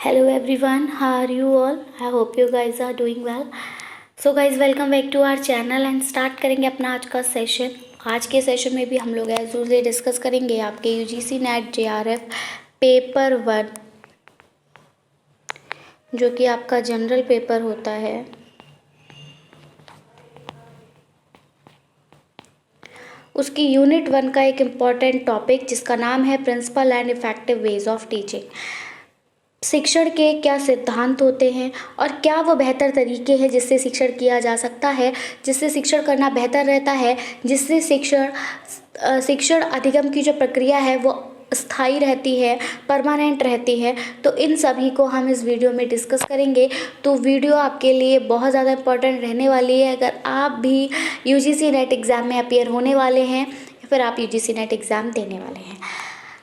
Hello everyone, how are you all? I hope you guys are doing well. So guys, welcome back to our channel and start करेंगे अपना आज का session. आज के session में भी हम लोग एज यूजुअल डिस्कस करेंगे आपके यूजीसी नेट जेआरएफ पेपर 1, जो कि आपका जनरल पेपर होता है। उसकी यूनिट 1 का एक इम्पॉर्टेंट टॉपिक जिसका नाम है principle and effective ways of teaching. शिक्षण के क्या सिद्धांत होते हैं और क्या वो बेहतर तरीके हैं जिससे शिक्षण किया जा सकता है, जिससे शिक्षण करना बेहतर रहता है, जिससे शिक्षण अधिगम की जो प्रक्रिया है वो स्थायी रहती है, परमानेंट रहती है। तो इन सभी को हम इस वीडियो में डिस्कस करेंगे। तो वीडियो आपके लिए बहुत ज़्यादा इम्पोर्टेंट रहने वाली है अगर आप भी यूजीसी नेट एग्ज़ाम में अपीयर होने वाले हैं या फिर आप यूजीसी नेट एग्ज़ाम देने वाले हैं।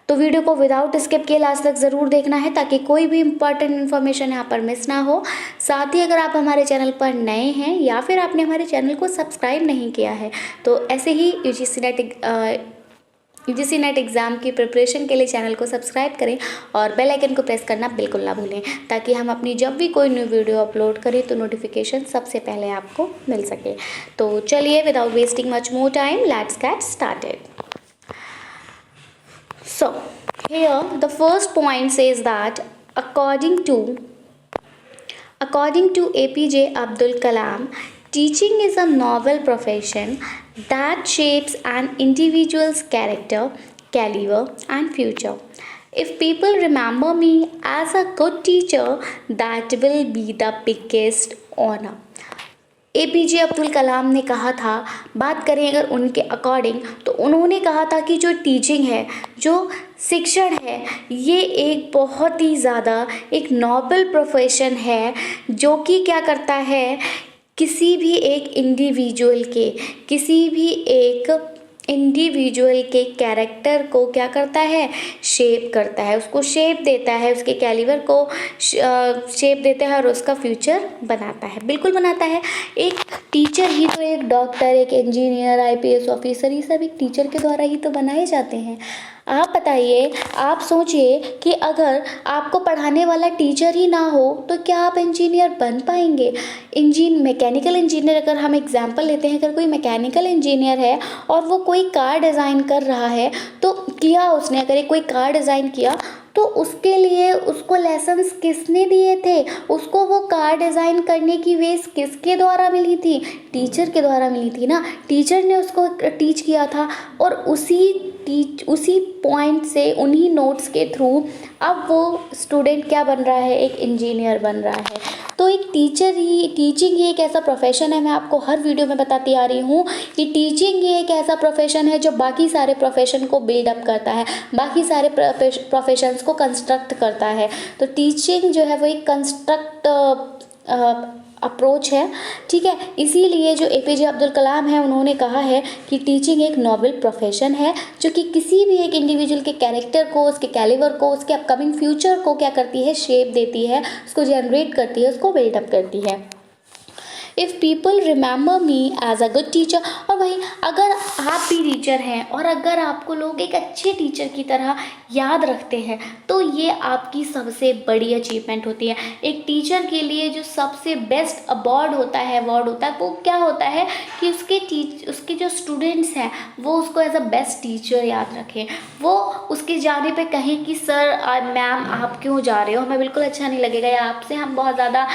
तो वीडियो को विदाउट स्किप किए लास्ट तक ज़रूर देखना है ताकि कोई भी इंपॉर्टेंट इन्फॉर्मेशन यहाँ पर मिस ना हो। साथ ही अगर आप हमारे चैनल पर नए हैं या फिर आपने हमारे चैनल को सब्सक्राइब नहीं किया है तो ऐसे ही यूजीसी नेट एग्ज़ाम की प्रिपरेशन के लिए चैनल को सब्सक्राइब करें और बेल आइकन को प्रेस करना बिल्कुल ना भूलें ताकि हम अपनी जब भी कोई न्यू वीडियो अपलोड करें तो नोटिफिकेशन सबसे पहले आपको मिल सके। तो चलिए without wasting much more time let's get started. So, here the first point says that according to APJ Abdul Kalam, teaching is a novel profession that shapes an individual's character, caliber and future. If people remember me as a good teacher, that will be the biggest honor. APJ Abdul Kalam ने कहा था, बात करें अगर उनके according तो उन्होंने कहा था कि जो टीचिंग है, जो शिक्षण है, ये एक बहुत ही ज़्यादा एक नोबल प्रोफेशन है जो कि क्या करता है, किसी भी एक इंडिविजुअल के कैरेक्टर को क्या करता है, शेप करता है, उसको शेप देता है, उसके कैलिबर को शेप देता है और उसका फ्यूचर बनाता है, बिल्कुल बनाता है। एक टीचर ही तो एक डॉक्टर, एक इंजीनियर, आईपीएस ऑफिसर, ये सब एक टीचर के द्वारा ही तो बनाए जाते हैं। आप बताइए, आप सोचिए कि अगर आपको पढ़ाने वाला टीचर ही ना हो तो क्या आप इंजीनियर बन पाएंगे? मैकेनिकल इंजीनियर, अगर हम एग्जांपल लेते हैं, अगर कोई मैकेनिकल इंजीनियर है और वो कोई कार डिज़ाइन कर रहा है तो किया उसने, अगर कोई कार डिज़ाइन किया तो उसके लिए उसको लेसन्स किसने दिए थे? उसको वो कार डिज़ाइन करने की वेस किसके द्वारा मिली थी? टीचर के द्वारा मिली थी ना। टीचर ने उसको टीच किया था और उसी पॉइंट से, उन्हीं नोट्स के थ्रू अब वो स्टूडेंट क्या बन रहा है, एक इंजीनियर बन रहा है। तो एक टीचिंग ही एक ऐसा प्रोफेशन है, मैं आपको हर वीडियो में बताती आ रही हूँ कि टीचिंग ही एक ऐसा प्रोफेशन है जो बाकी सारे प्रोफेशन को बिल्डअप करता है, बाकी सारे प्रोफेशंस को कंस्ट्रक्ट करता है। तो टीचिंग जो है वो एक कंस्ट्रक्ट अप्रोच है, ठीक है। इसीलिए जो एपीजे अब्दुल कलाम है उन्होंने कहा है कि टीचिंग एक नोबल प्रोफेशन है जो कि किसी भी एक इंडिविजुअल के कैरेक्टर को, उसके कैलिबर को, उसके अपकमिंग फ्यूचर को क्या करती है, शेप देती है, उसको जनरेट करती है, उसको बिल्डअप करती है। If people remember me as a good teacher, और वही अगर आप भी टीचर हैं और अगर आपको लोग एक अच्छे टीचर की तरह याद रखते हैं तो ये आपकी सबसे बड़ी अचीवमेंट होती है। एक टीचर के लिए जो सबसे बेस्ट अवार्ड होता है वो क्या होता है कि उसके जो स्टूडेंट्स हैं वो उसको एज अ बेस्ट टीचर याद रखें। वो उसके जाने पे कहें कि सर मैम आप क्यों जा रहे हो, हमें बिल्कुल अच्छा नहीं लगेगा, या आपसे हम बहुत ज़्यादा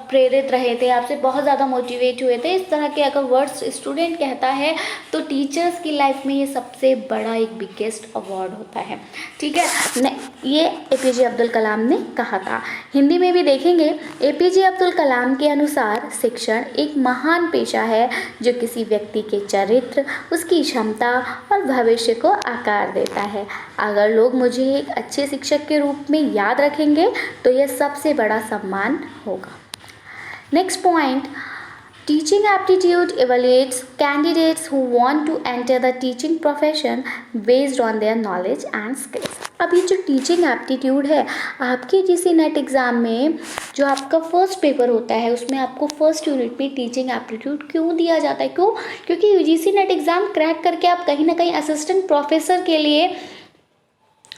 प्रेरित रहे थे, आपसे बहुत ज़्यादा मोटिवेट हुए थे। इस तरह के अगर वर्ड्स स्टूडेंट कहता है तो टीचर्स की लाइफ में ये सबसे बड़ा एक बिगेस्ट अवार्ड होता है, ठीक है। ये एपीजे अब्दुल कलाम ने कहा था। हिंदी में भी देखेंगे, एपीजे अब्दुल कलाम के अनुसार शिक्षण एक महान पेशा है जो किसी व्यक्ति के चरित्र, उसकी क्षमता और भविष्य को आकार देता है। अगर लोग मुझे एक अच्छे शिक्षक के रूप में याद रखेंगे तो यह सबसे बड़ा सम्मान होगा। Next point, teaching aptitude evaluates candidates who want to enter the teaching profession based on their knowledge and skills. अब ये जो टीचिंग एप्टीट्यूड है, आपके यूजीसी नेट एग्ज़ाम में जो आपका फर्स्ट पेपर होता है उसमें आपको फर्स्ट यूनिट में टीचिंग एप्टीट्यूड क्यों दिया जाता है? क्योंकि यूजीसी नेट एग्ज़ाम क्रैक करके आप कहीं ना कहीं असिस्टेंट प्रोफेसर के लिए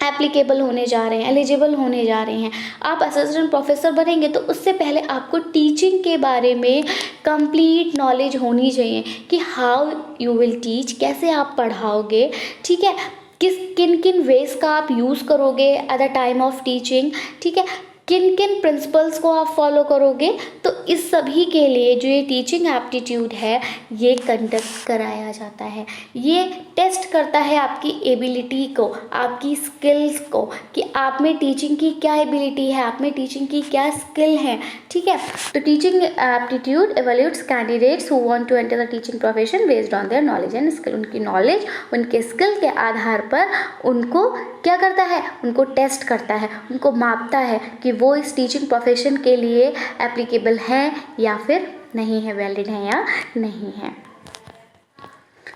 एप्लीकेबल होने जा रहे हैं, एलिजिबल होने जा रहे हैं। आप असिस्टेंट प्रोफेसर बनेंगे तो उससे पहले आपको टीचिंग के बारे में कंप्लीट नॉलेज होनी चाहिए कि हाउ यू विल टीच, कैसे आप पढ़ाओगे, ठीक है, किन किन वेज का आप यूज़ करोगे at the time of teaching, ठीक है, किन किन प्रिंसिपल्स को आप फॉलो करोगे। तो इस सभी के लिए जो ये टीचिंग एप्टीट्यूड है ये कंडक्ट कराया जाता है। ये टेस्ट करता है आपकी एबिलिटी को, आपकी स्किल्स को, कि आप में टीचिंग की क्या एबिलिटी है, आप में टीचिंग की क्या स्किल है, ठीक है। तो teaching aptitude evaluates candidates who want to enter the teaching profession based on their knowledge and skill. उनकी नॉलेज, उनके स्किल के आधार पर उनको क्या करता है, उनको टेस्ट करता है, उनको मापता है कि वो इस टीचिंग प्रोफेशन के लिए एप्लीकेबल हैं या फिर नहीं है, वैलिड है या नहीं है।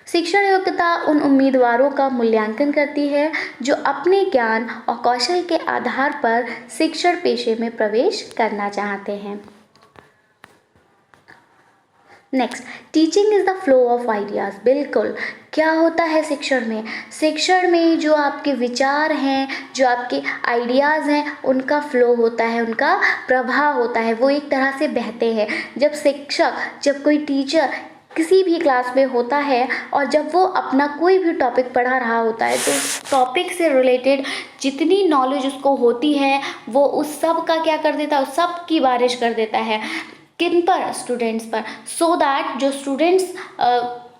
शिक्षण योग्यता उन उम्मीदवारों का मूल्यांकन करती है जो अपने ज्ञान और कौशल के आधार पर शिक्षण पेशे में प्रवेश करना चाहते हैं। Next, teaching is the flow of ideas. बिल्कुल, क्या होता है शिक्षण में? शिक्षण में जो आपके विचार हैं, जो आपके आइडियाज़ हैं, उनका फ्लो होता है, उनका प्रवाह होता है, वो एक तरह से बहते हैं। जब शिक्षक, जब कोई टीचर किसी भी क्लास में होता है और जब वो अपना कोई भी टॉपिक पढ़ा रहा होता है तो उस टॉपिक से रिलेटेड जितनी नॉलेज उसको होती है वो उस सब का क्या कर देता है, उस सब की बारिश कर देता है। किन पर? स्टूडेंट्स पर। सो दैट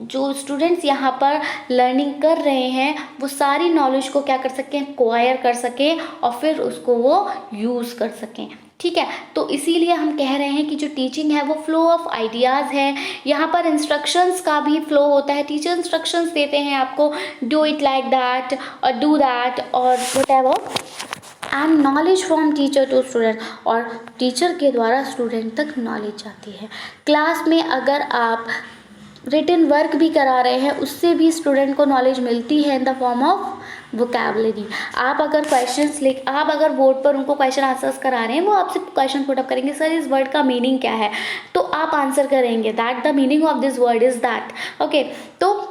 जो स्टूडेंट्स यहाँ पर लर्निंग कर रहे हैं वो सारी नॉलेज को क्या कर सकें, एक्वायर कर सकें और फिर उसको वो यूज़ कर सकें, ठीक है। तो इसीलिए हम कह रहे हैं कि जो टीचिंग है वो फ्लो ऑफ आइडियाज़ है। यहाँ पर इंस्ट्रक्शंस का भी फ्लो होता है। टीचर इंस्ट्रक्शंस देते हैं आपको, डू इट लाइक दैट और डू दैट और whatever, and knowledge from teacher to student, और टीचर के द्वारा स्टूडेंट तक नॉलेज जाती है। क्लास में अगर आप रिटन वर्क भी करा रहे हैं उससे भी स्टूडेंट को नॉलेज मिलती है in the form of vocabulary. आप अगर बोर्ड पर उनको क्वेश्चन आंसर्स करा रहे हैं, वो आपसे क्वेश्चन पुट अप करेंगे, सर इस वर्ड का मीनिंग क्या है, तो आप आंसर करेंगे that the meaning of this word is that, okay. तो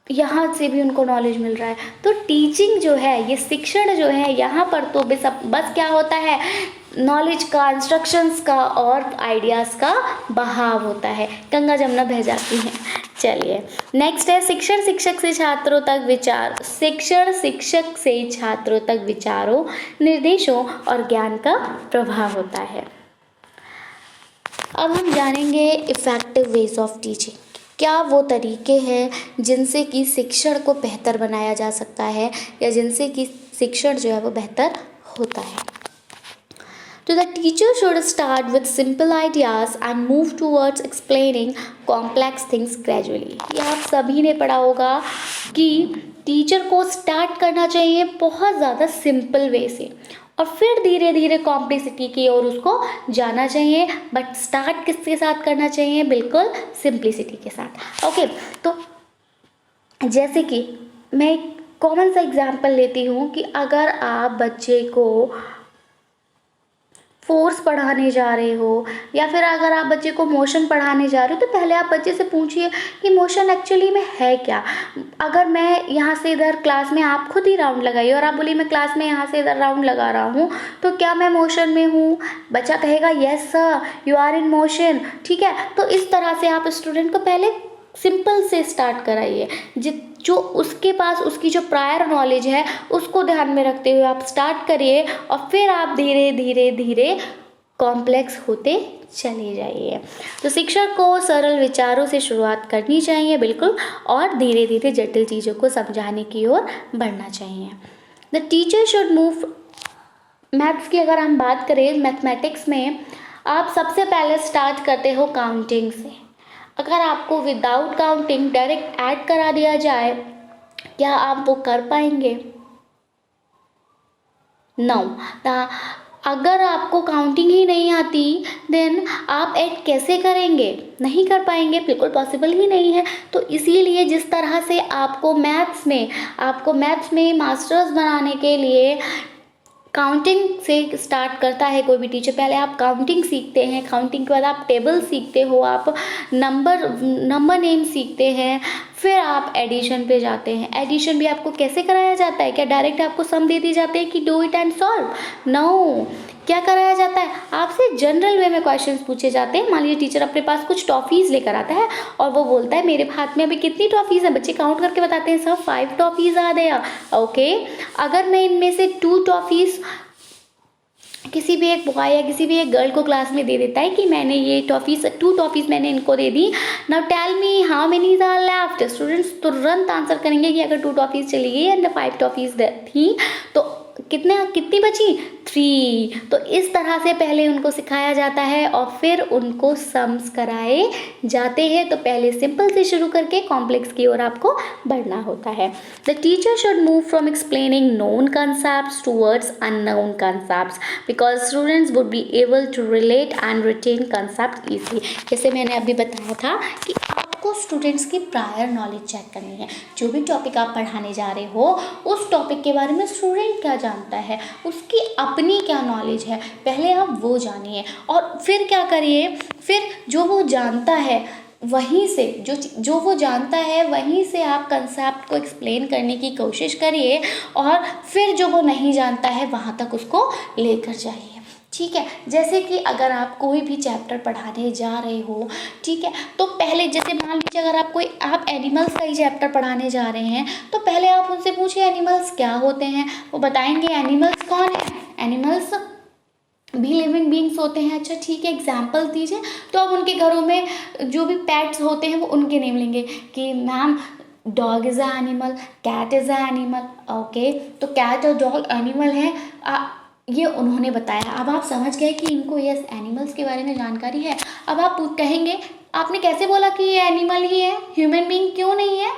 यहाँ से भी उनको नॉलेज मिल रहा है। तो टीचिंग जो है, ये शिक्षण जो है, यहाँ पर तो बस क्या होता है, नॉलेज का, इंस्ट्रक्शंस का और आइडियाज़ का बहाव होता है, गंगा जमुना बह जाती है। चलिए नेक्स्ट है शिक्षण शिक्षक से छात्रों तक विचार। शिक्षण शिक्षक से छात्रों तक विचारों, निर्देशों और ज्ञान का प्रभाव होता है। अब हम जानेंगे इफ़ेक्टिव वेज ऑफ टीचिंग। क्या वो तरीके हैं जिनसे कि शिक्षण को बेहतर बनाया जा सकता है या जिनसे कि शिक्षण जो है वो बेहतर होता है। तो the teacher should start with simple ideas and move towards explaining complex things gradually. ये आप सभी ने पढ़ा होगा कि टीचर को स्टार्ट करना चाहिए बहुत ज़्यादा सिंपल वे से और फिर धीरे धीरे कॉम्प्लेक्सिटी की ओर उसको जाना चाहिए। बट स्टार्ट किसके साथ करना चाहिए? बिल्कुल सिंप्लिसिटी के साथ, ओके। तो जैसे कि मैं एक कॉमन सा एग्जांपल लेती हूँ कि अगर आप बच्चे को फोर्स पढ़ाने जा रहे हो या फिर अगर आप बच्चे को मोशन पढ़ाने जा रहे हो तो पहले आप बच्चे से पूछिए कि मोशन एक्चुअली में है क्या। अगर मैं यहाँ से इधर क्लास में, आप खुद ही राउंड लगाइए और आप बोलिए मैं क्लास में यहाँ से इधर राउंड लगा रहा हूँ तो क्या मैं मोशन में हूँ? बच्चा कहेगा yes sir you are in motion, ठीक है। तो इस तरह से आप स्टूडेंट को पहले सिंपल से स्टार्ट कराइए, जो उसके पास उसकी जो प्रायर नॉलेज है उसको ध्यान में रखते हुए आप स्टार्ट करिए और फिर आप धीरे धीरे धीरे कॉम्प्लेक्स होते चले जाइए। तो शिक्षक को सरल विचारों से शुरुआत करनी चाहिए बिल्कुल, और धीरे धीरे जटिल चीज़ों को समझाने की ओर बढ़ना चाहिए। The teacher should move. Maths की अगर हम बात करें, मैथमेटिक्स में आप सबसे पहले स्टार्ट करते हो काउंटिंग से। अगर आपको विदाउट काउंटिंग डायरेक्ट ऐड करा दिया जाए, क्या आप वो कर पाएंगे? नो। अगर आपको काउंटिंग ही नहीं आती देन आप ऐड कैसे करेंगे? नहीं कर पाएंगे, बिल्कुल पॉसिबल ही नहीं है। तो इसीलिए जिस तरह से आपको मैथ्स में मास्टर्स बनाने के लिए काउंटिंग से स्टार्ट करता है कोई भी टीचर। पहले आप काउंटिंग सीखते हैं, काउंटिंग के बाद आप टेबल सीखते हो, आप नंबर नेम सीखते हैं, फिर आप एडिशन पे जाते हैं। एडिशन भी आपको कैसे कराया जाता है? क्या डायरेक्ट आपको सम दे दी जाते हैं कि do it and solve? No, क्या कराया जाता है? आपसे जनरल वे में क्वेश्चंस पूछे जाते हैं। मान लीजिए टीचर अपने पास कुछ टॉफीज लेकर आता है और वो बोलता है मेरे हाथ में अभी कितनी टॉफीज है, बच्चे काउंट करके बताते हैं सर 5 टॉफीज आ गया। ओके, अगर मैं इनमें से 2 टॉफीज किसी भी एक बॉय या किसी भी एक गर्ल को क्लास में दे देता है कि मैंने ये 2 टॉफीज मैंने इनको दे दी, now tell me how many are left. Students तुरंत आंसर करेंगे कि अगर 2 टॉफीज चली गई एंड 5 टॉफीज थी तो कितनी बची? 3। तो इस तरह से पहले उनको सिखाया जाता है और फिर उनको सम्स कराए जाते हैं। तो पहले सिंपल से शुरू करके कॉम्प्लेक्स की ओर आपको बढ़ना होता है। The teacher should move from explaining known concepts towards unknown concepts because students would be able to relate and retain concept easily। जैसे मैंने अभी बताया था कि आपको स्टूडेंट्स की प्रायर नॉलेज चेक करनी है। जो भी टॉपिक आप पढ़ाने जा रहे हो उस टॉपिक के बारे में स्टूडेंट क्या जानता है, उसकी अपनी क्या नॉलेज है, पहले आप वो जानिए और फिर क्या करिए, फिर जो वो जानता है वहीं से जो वो जानता है वहीं से आप कंसेप्ट को एक्सप्लेन करने की कोशिश करिए और फिर जो वो नहीं जानता है वहाँ तक उसको लेकर जाइए। ठीक है, जैसे कि अगर आप कोई भी चैप्टर पढ़ाने जा रहे हो, ठीक है, तो पहले जैसे मान लीजिए अगर आप एनिमल्स का ही चैप्टर पढ़ाने जा रहे हैं तो पहले आप उनसे पूछिए एनिमल्स क्या होते हैं। वो बताएंगे एनिमल्स कौन है, एनिमल्स भी लिविंग बींग्स होते हैं। अच्छा ठीक है, एग्जाम्पल दीजिए। तो अब उनके घरों में जो भी पेट्स होते हैं वो उनके नेम लेंगे कि ma'am dog is a animal, cat is a animal. Okay, तो कैट और डॉग एनिमल हैं, ये उन्होंने बताया। अब आप समझ गए कि इनको यस एनिमल्स के बारे में जानकारी है। अब आप कहेंगे आपने कैसे बोला कि ये एनिमल ही है, ह्यूमन बीइंग क्यों नहीं है?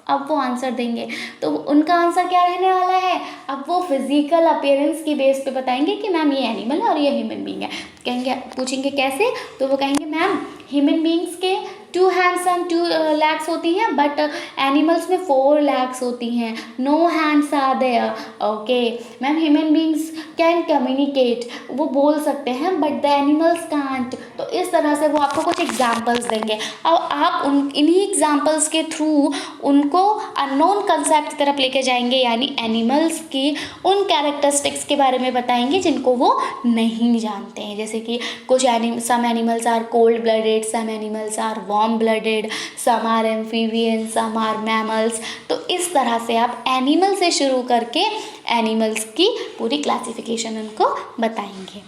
अब वो आंसर देंगे तो उनका आंसर क्या रहने वाला है? अब वो फिजिकल अपीयरेंस की बेस पे बताएंगे कि मैम ये एनिमल है और ये ह्यूमन बीइंग है। कहेंगे, पूछेंगे कैसे, तो वो कहेंगे मैम ह्यूमन बीइंग्स के 2 हैंड्स एंड 2 लेग्स होती हैं बट एनिमल्स में 4 लेग्स होती हैं, no hands are there. Okay ma'am human beings can communicate, वो बोल सकते हैं बट द एनिमल्स कांट। तो इस तरह से वो आपको कुछ एग्जाम्पल्स देंगे। अब आप इन्हीं एग्जाम्पल्स के थ्रू उनको अननोन कंसेप्ट की तरफ लेके जाएंगे, यानी एनिमल्स की उन कैरेक्टरिस्टिक्स के बारे में बताएंगे जिनको वो नहीं जानते हैं। जैसे कि कुछ some animals are cold blooded, some animals are warm blooded, some are amphibian, some are mammals. तो इस तरह से आप एनिमल से शुरू करके एनिमल्स की पूरी क्लासिफिकेशन उनको बताएंगे।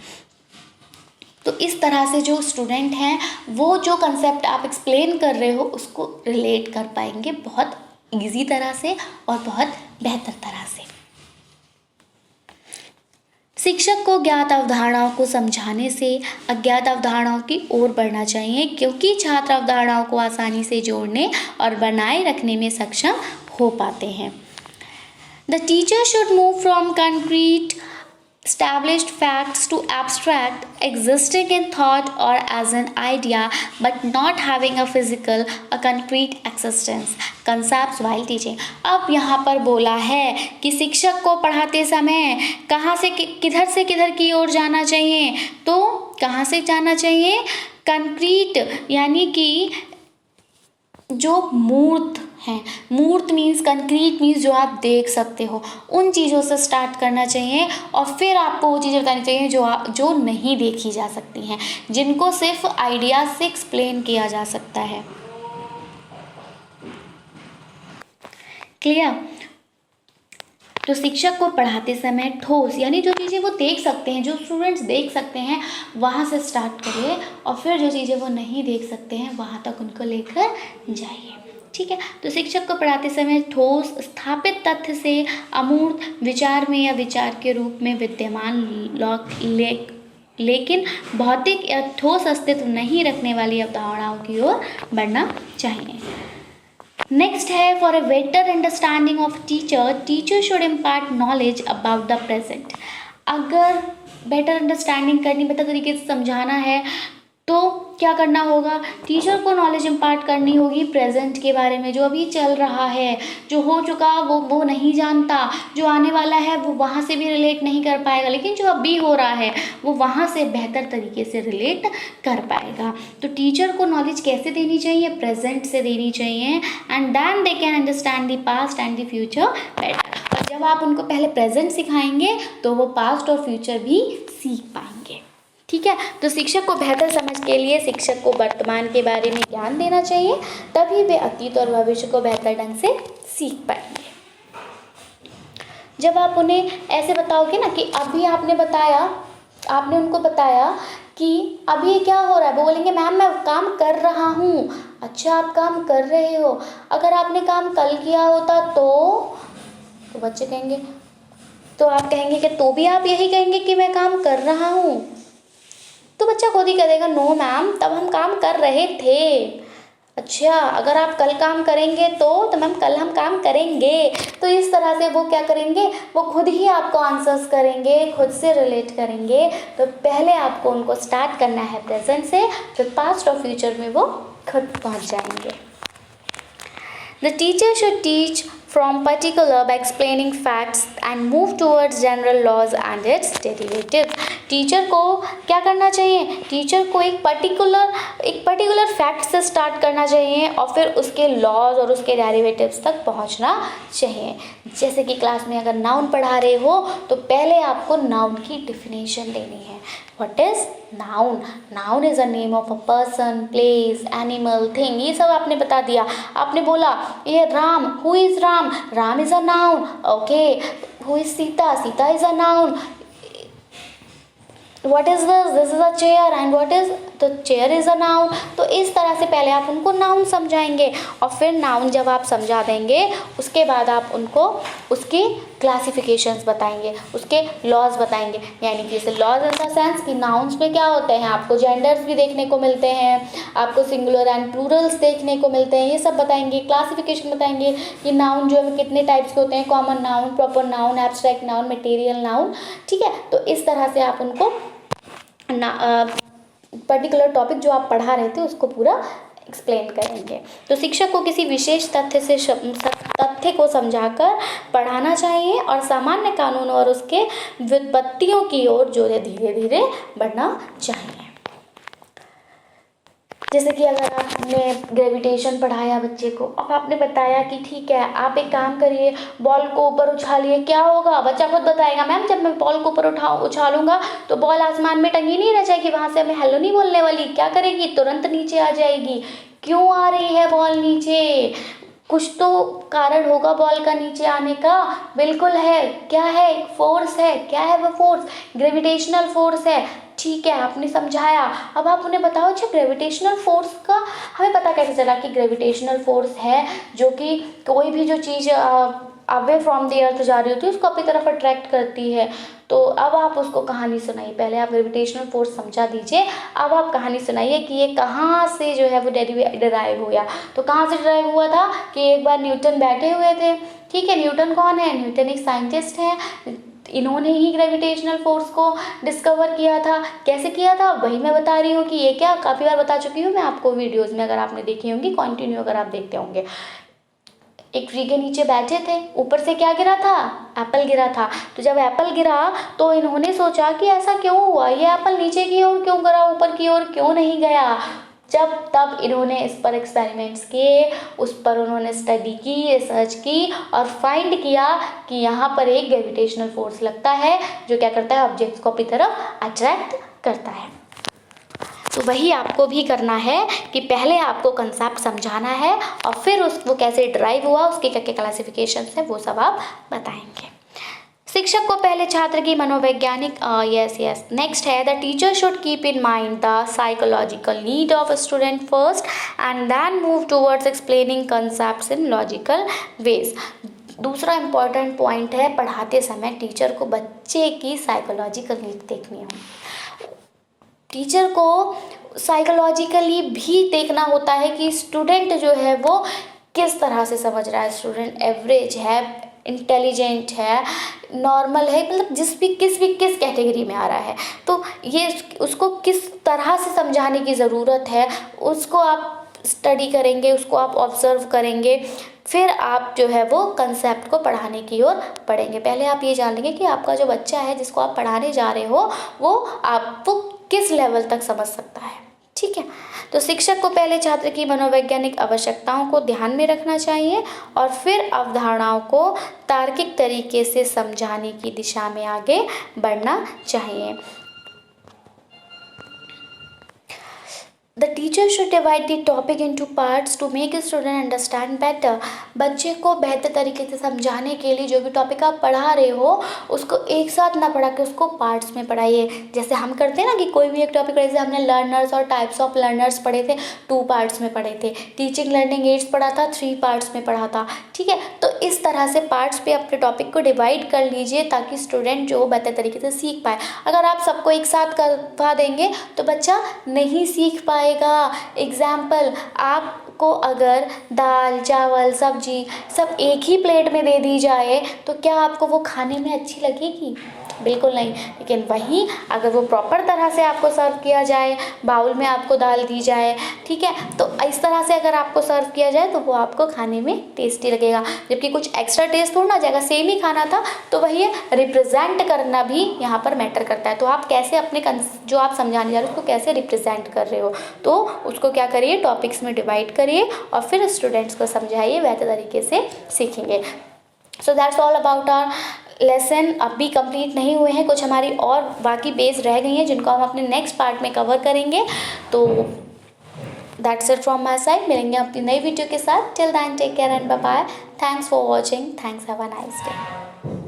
तो इस तरह से जो स्टूडेंट हैं वो जो कंसेप्ट आप एक्सप्लेन कर रहे हो उसको रिलेट कर पाएंगे बहुत इजी तरह से और बहुत बेहतर तरह से। शिक्षक को ज्ञात अवधारणाओं को समझाने से अज्ञात अवधारणाओं की ओर बढ़ना चाहिए, क्योंकि छात्र अवधारणाओं को आसानी से जोड़ने और बनाए रखने में सक्षम हो पाते हैं। The teacher should move from concrete established facts to abstract, existing in thought or as an idea but not having a physical, a concrete existence, concepts while teaching। अब यहाँ पर बोला है कि शिक्षक को पढ़ाते समय कहाँ से किधर की ओर जाना चाहिए, तो कहाँ से जाना चाहिए, कंक्रीट यानी कि जो मूर्त हैं, मूर्त मीन्स कंक्रीट मीन्स जो आप देख सकते हो, उन चीज़ों से स्टार्ट करना चाहिए और फिर आपको वो चीज़ें बतानी चाहिए जो नहीं देखी जा सकती हैं, जिनको सिर्फ आइडिया से एक्सप्लेन किया जा सकता है। क्लियर? तो शिक्षक को पढ़ाते समय ठोस यानी जो चीज़ें वो देख सकते हैं, जो स्टूडेंट्स देख सकते हैं वहाँ से स्टार्ट करिए और फिर जो चीज़ें वो नहीं देख सकते हैं वहाँ तक उनको लेकर जाइए। ठीक है, तो शिक्षक को पढ़ाते समय ठोस स्थापित तथ्य से अमूर्त विचार में या विचार के रूप में विद्यमान लेकिन भौतिक या ठोस अस्तित्व नहीं रखने वाली अवधारणाओं की ओर बढ़ना चाहिए। नेक्स्ट है, for a better understanding of teacher should impart knowledge about the present. अगर बेटर अंडरस्टैंडिंग करनी, बेहतर तरीके से समझाना है तो क्या करना होगा, टीचर को नॉलेज इम्पार्ट करनी होगी प्रेजेंट के बारे में, जो अभी चल रहा है, जो हो चुका वो नहीं जानता, जो आने वाला है वो वहाँ से भी रिलेट नहीं कर पाएगा, लेकिन जो अभी हो रहा है वो वहाँ से बेहतर तरीके से रिलेट कर पाएगा। तो टीचर को नॉलेज कैसे देनी चाहिए, प्रेजेंट से देनी चाहिए, and then they can understand the past and the future better. और जब आप उनको पहले प्रेजेंट सिखाएंगे तो वो पास्ट और फ्यूचर भी सीख पाएंगे। ठीक है, तो शिक्षक को बेहतर समझ के लिए शिक्षक को वर्तमान के बारे में ज्ञान देना चाहिए, तभी वे अतीत और भविष्य को बेहतर ढंग से सीख पाएंगे। जब आप उन्हें ऐसे बताओगे ना कि अभी आपने उनको बताया कि अभी ये क्या हो रहा है, वो बोलेंगे मैम मैं काम कर रहा हूँ। अच्छा, आप काम कर रहे हो, अगर आपने काम कल किया होता तो बच्चे कहेंगे, तो आप कहेंगे कि तो भी आप यही कहेंगे कि मैं काम कर रहा हूँ, तो बच्चा खुद ही कह देगा नो मैम तब हम काम कर रहे थे। अच्छा, अगर आप कल काम करेंगे तो मैम कल हम काम करेंगे। तो इस तरह से वो क्या करेंगे, वो खुद ही आपको आंसर्स करेंगे, खुद से रिलेट करेंगे। तो पहले आपको उनको स्टार्ट करना है प्रेजेंट से, फिर पास्ट और फ्यूचर में वो खुद पहुंच जाएंगे। The teacher should teach from particular by explaining facts and move towards general laws and its derivatives. Teacher को क्या करना चाहिए, टीचर को एक पर्टिकुलर फैक्ट से स्टार्ट करना चाहिए और फिर उसके लॉज और उसके डेरिवेटिव्स तक पहुंचना चाहिए। जैसे कि क्लास में अगर नाउन पढ़ा रहे हो तो पहले आपको नाउन की डिफिनेशन देनी है। What is noun, noun is a name of a person, place, animal, thing, ये सब आपने बता दिया। आपने बोला ये Ram, who is Ram, Ram is a noun, okay. Who is Sita, Sita is a noun. What is this? This is a chair and what is the chair is a noun। तो इस तरह से पहले आप उनको नाउन समझाएंगे और फिर नाउन जब आप समझा देंगे उसके बाद आप उनको उसके क्लासिफिकेशंस बताएंगे, उसके लॉज बताएंगे। यानी कि जैसे लॉज इन द सेंस कि नाउन्स में क्या होते हैं, आपको जेंडर्स भी देखने को मिलते हैं, आपको सिंगुलर एंड प्लूरल्स देखने को मिलते हैं, ये सब बताएंगे। क्लासिफिकेशन बताएंगे कि नाउन जो है कितने टाइप्स के होते हैं, common noun, proper noun, abstract noun, material noun. ठीक है, तो इस तरह से आप उनको पर्टिकुलर टॉपिक जो आप पढ़ा रहे थे उसको पूरा एक्सप्लेन करेंगे। तो शिक्षक को किसी विशेष तथ्य को समझाकर पढ़ाना चाहिए और सामान्य कानून और उसके व्युत्पत्तियों की ओर जो है धीरे धीरे बढ़ना चाहिए। जैसे कि अगर आपने ग्रेविटेशन पढ़ाया बच्चे को, अब आपने बताया कि ठीक है आप एक काम करिए, बॉल को ऊपर उछालिए, क्या होगा, बच्चा खुद बताएगा मैम जब मैं बॉल को ऊपर उछालूंगा तो बॉल आसमान में टंगी नहीं रह जाएगी, वहाँ से हमें हेलो नहीं बोलने वाली, क्या करेगी, तुरंत नीचे आ जाएगी। क्यों आ रही है बॉल नीचे, कुछ तो कारण होगा बॉल का नीचे आने का। बिल्कुल है, क्या है, एक फोर्स है। क्या है वो फोर्स, ग्रेविटेशनल फोर्स है। ठीक है, आपने समझाया। अब आप उन्हें बताओ अच्छा ग्रेविटेशनल फोर्स का हमें पता कैसे चला कि ग्रेविटेशनल फोर्स है जो कि कोई भी जो चीज़ अवे फ्रॉम द अर्थ जा रही होती है उसको अपनी तरफ अट्रैक्ट करती है। तो अब आप उसको कहानी सुनाइए, पहले आप ग्रेविटेशनल फोर्स समझा दीजिए, अब आप कहानी सुनाइए कि ये कहाँ से जो है वो डिराइव हुआ। तो कहाँ से डिराइव हुआ था कि एक बार न्यूटन बैठे हुए थे। ठीक है, न्यूटन कौन है, न्यूटन एक साइंटिस्ट है, इन्होंने ही ग्रेविटेशनल फोर्स को डिस्कवर किया था। कैसे किया था वही मैं बता रही हूँ कि ये क्या काफ़ी बार बता चुकी हूँ मैं आपको वीडियोस में, अगर आपने देखी होंगी कंटिन्यू अगर आप देखते होंगे। एक ट्री के नीचे बैठे थे, ऊपर से क्या गिरा था, एप्पल गिरा था। तो जब एप्पल गिरा तो इन्होंने सोचा कि ऐसा क्यों हुआ, ये एप्पल नीचे की ओर क्यों गिरा, ऊपर की ओर क्यों नहीं गया। जब तब इन्होंने इस पर एक्सपेरिमेंट्स किए, उस पर उन्होंने स्टडी की, रिसर्च की और फाइंड किया कि यहाँ पर एक ग्रेविटेशनल फोर्स लगता है जो क्या करता है, ऑब्जेक्ट्स को अपनी तरफ अट्रैक्ट करता है। तो वही आपको भी करना है कि पहले आपको कंसेप्ट समझाना है और फिर वो कैसे ड्राइव हुआ, उसके क्या क्या क्लासिफिकेशन है वो सब आप बताएंगे। शिक्षक को पहले छात्र की मनोवैज्ञानिक यस नेक्स्ट है the teacher should keep in mind the psychological need of a student first and then move towards explaining concepts in logical ways. दूसरा इम्पॉर्टेंट पॉइंट है, पढ़ाते समय टीचर को बच्चे की साइकोलॉजिकल नीड देखनी है। टीचर को साइकोलॉजिकली भी देखना होता है कि स्टूडेंट जो है वो किस तरह से समझ रहा है। स्टूडेंट एवरेज है, इंटेलिजेंट है, नॉर्मल है, मतलब किस कैटेगरी में आ रहा है, तो ये उसको किस तरह से समझाने की ज़रूरत है, उसको आप स्टडी करेंगे, उसको आप ऑब्जर्व करेंगे, फिर आप जो है वो कंसेप्ट को पढ़ाने की ओर बढ़ेंगे। पहले आप ये जान लेंगे कि आपका जो बच्चा है जिसको आप पढ़ाने जा रहे हो वो आपको किस लेवल तक समझ सकता है। ठीक है, तो शिक्षक को पहले छात्र की मनोवैज्ञानिक आवश्यकताओं को ध्यान में रखना चाहिए और फिर अवधारणाओं को तार्किक तरीके से समझाने की दिशा में आगे बढ़ना चाहिए। The teacher should divide the topic into parts to make the student understand better. बच्चे को बेहतर तरीके से समझाने के लिए जो भी टॉपिक आप पढ़ा रहे हो उसको एक साथ ना पढ़ा के उसको पार्ट्स में पढ़ाइए। जैसे हम करते हैं ना कि कोई भी एक टॉपिक पढ़े, जैसे हमने लर्नर्स और टाइप्स ऑफ लर्नर्स पढ़े थे, 2 पार्ट्स में पढ़े थे। टीचिंग लर्निंग एड्स पढ़ा था, 3 पार्ट्स में पढ़ा था। ठीक है, तो इस तरह से पार्ट्स पे अपने टॉपिक को डिवाइड कर लीजिए ताकि स्टूडेंट जो बेहतर तरीके से सीख पाए। अगर आप सबको एक साथ करवा देंगे तो बच्चा नहीं सीख पाएगा। एग्जाम्पल, आपको अगर दाल चावल सब्जी सब एक ही प्लेट में दे दी जाए तो क्या आपको वो खाने में अच्छी लगेगी? बिल्कुल नहीं। लेकिन वहीं अगर वो प्रॉपर तरह से आपको सर्व किया जाए, बाउल में आपको दाल दी जाए, ठीक है, तो इस तरह से अगर आपको सर्व किया जाए तो वो आपको खाने में टेस्टी लगेगा। जबकि कुछ एक्स्ट्रा टेस्ट थोड़ा ना जाएगा, सेम ही खाना था। तो वही रिप्रेजेंट करना भी यहाँ पर मैटर करता है। तो आप कैसे अपने जो आप समझाने जा रहे हो उसको कैसे रिप्रेजेंट कर रहे हो, तो उसको क्या करिए, टॉपिक्स में डिवाइड करिए और फिर स्टूडेंट्स को समझाइए, बेहतर तरीके से सीखेंगे। So that's all about our lesson. अब भी कंप्लीट नहीं हुए हैं, कुछ हमारी और बाकी बेस रह गई हैं जिनको हम अपने नेक्स्ट पार्ट में कवर करेंगे। तो that's it from my side. मिलेंगे अपनी नई वीडियो के साथ। Till then take care and bye bye. Thanks for watching. Thanks, have a nice day.